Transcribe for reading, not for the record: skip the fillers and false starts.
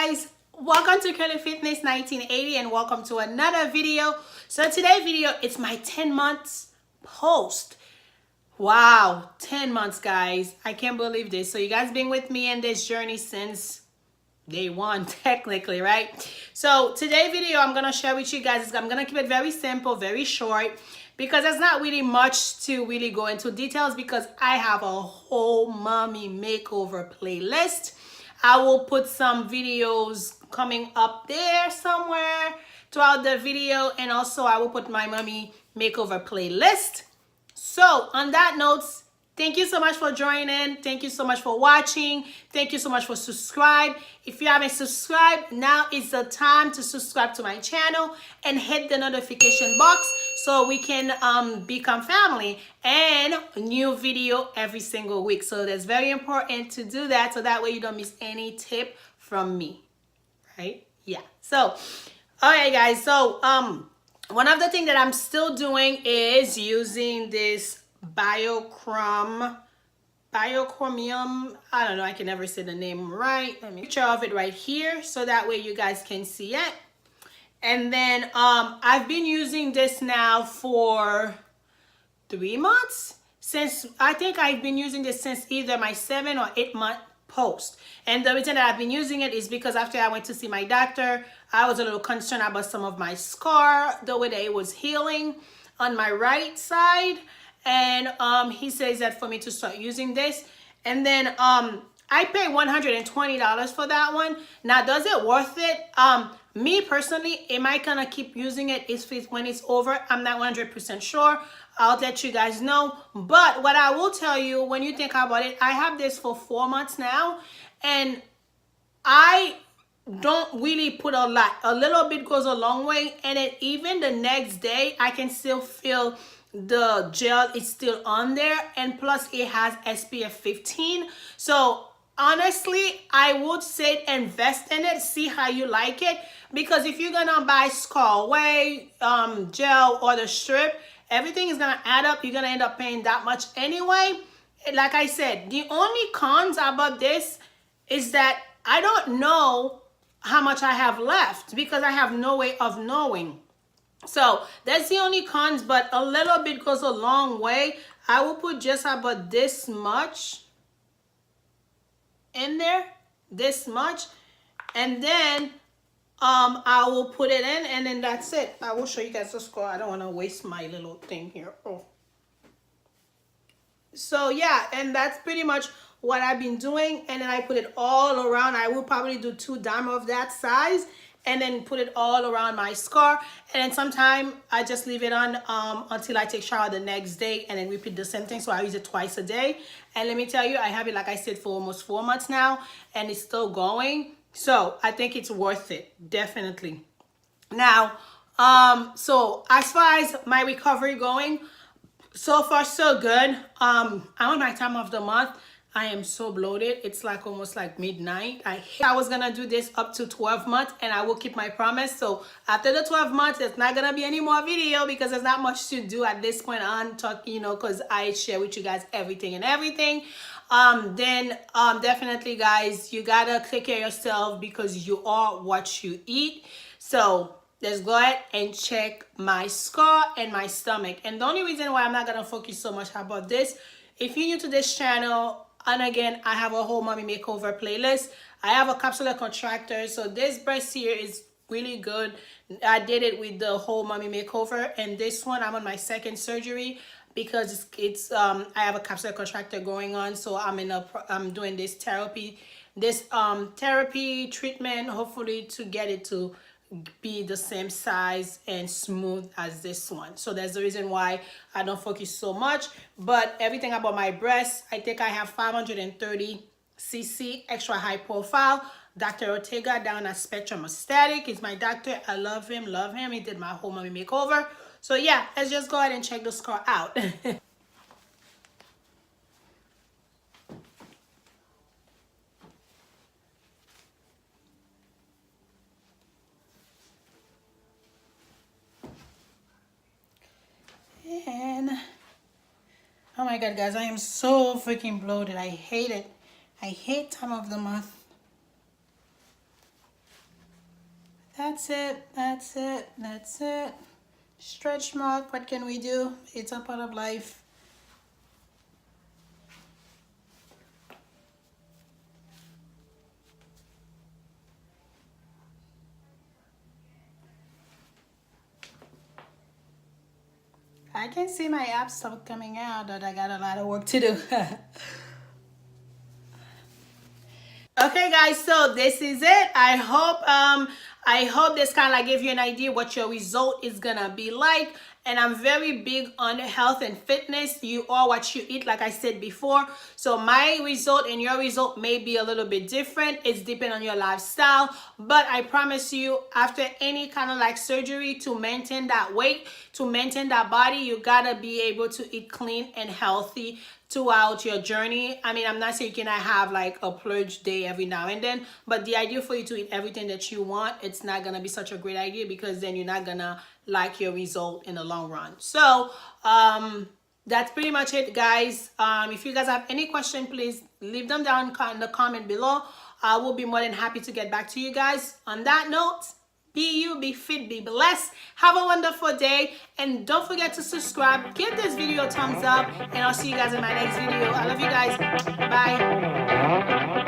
guys, welcome to Curly Fitness 1980 and welcome to another video. So today's video, it's my 10 months post. Wow, 10 months guys, I can't believe this. So you guys been with me in this journey since day one technically, right? So today's video I'm gonna share with you guys, I'm gonna keep it very simple, very short, because there's not really much to really go into details because I have a whole mommy makeover playlist. I will put some videos coming up there somewhere throughout the video, and also I will put my mommy makeover playlist. So on that note, thank you so much for joining. Thank you so much for watching. Thank you so much for subscribe. If you haven't subscribed, now is the time to subscribe to my channel and hit the notification box so we can become family, and new video every single week. So that's very important to do that, so that way you don't miss any tip from me, right? Yeah. So all right guys, so one of the things that I'm still doing is using this biochromium, I don't know, I can never say the name right. Let me picture of it right here so that way you guys can see it. And then I've been using this now for 3 months, since I think I've been using this since either my 7 or 8 month post. And the reason that I've been using it is because after I went to see my doctor, I was a little concerned about some of my scar, the way that it was healing on my right side. And he says that for me to start using this. And then I paid $120 for that one. Now, does it worth it? Me personally, am I gonna keep using it when it's over? I'm not 100% sure. I'll let you guys know. But what I will tell you, when you think about it, I have this for 4 months now, and I don't really put a lot. A little bit goes a long way, and then even the next day, I can still feel the gel is still on there, and plus it has SPF 15. So honestly, I would say invest in it, see how you like it, because if you're gonna buy Scar Away gel or the strip, everything is gonna add up. You're gonna end up paying that much anyway. Like I said, the only cons about this is that I don't know how much I have left because I have no way of knowing. So that's the only cons, but a little bit goes a long way. I will put just about this much in there, this much, and then I will put it in, and then that's it. I will show you guys the score. I don't want to waste my little thing here. Oh. So yeah, and that's pretty much what I've been doing, and then I put it all around. I will probably do 2 dimes of that size, and then put it all around my scar. And then sometime I just leave it on until I take shower the next day, and then repeat the same thing. So I use it twice a day. And let me tell you, I have it, like I said, for almost 4 months now, and it's still going. So I think it's worth it, definitely. Now, so as far as my recovery going, so far so good. I'm on my time of the month. I am so bloated. It's like almost like midnight. I was gonna do this up to 12 months, and I will keep my promise. So after the 12 months, there's not gonna be any more video because there's not much to do at this point on you know, because I share with you guys everything and everything. Definitely guys, you gotta take care of yourself because you are what you eat. So let's go ahead and check my scar and my stomach. And the only reason why I'm not gonna focus so much about this, if you're new to this channel, and again, I have a whole mommy makeover playlist. I have a capsular contractor, so this breast here is really good. I did it with the whole mommy makeover, and this one I'm on my 2nd surgery because it's I have a capsular contractor going on, so I'm doing this therapy treatment, hopefully to get it to be the same size and smooth as this one. So that's the reason why I don't focus so much. But everything about my breasts, I think I have 530 cc extra high profile. Dr. Ortega down at Spectrum Aesthetic is my doctor. I love him, love him. He did my whole mommy makeover. So yeah, let's just go ahead and check the scar out. And oh my god guys, I am so freaking bloated. I hate it. I hate time of the month. That's it. That's it. That's it. Stretch mark. What can we do? It's a part of life. I can see my abs start coming out, but I got a lot of work to do. Okay guys, so this is it. I hope this kind of like give you an idea what your result is gonna be like. And I'm very big on health and fitness. You are what you eat, like I said before. So my result and your result may be a little bit different. It's depending on your lifestyle. But I promise you, after any kind of like surgery, to maintain that weight, to maintain that body, you gotta be able to eat clean and healthy throughout your journey. I mean, I'm not saying you cannot have like a purge day every now and then, but the idea for you to eat everything that you want, it's not gonna be such a great idea, because then you're not gonna like your result in the long run. So that's pretty much it, guys. If you guys have any question, please leave them down in the comment below. I will be more than happy to get back to you guys. On that note, be you, be fit, be blessed. Have a wonderful day. And don't forget to subscribe. Give this video a thumbs up. And I'll see you guys in my next video. I love you guys. Bye.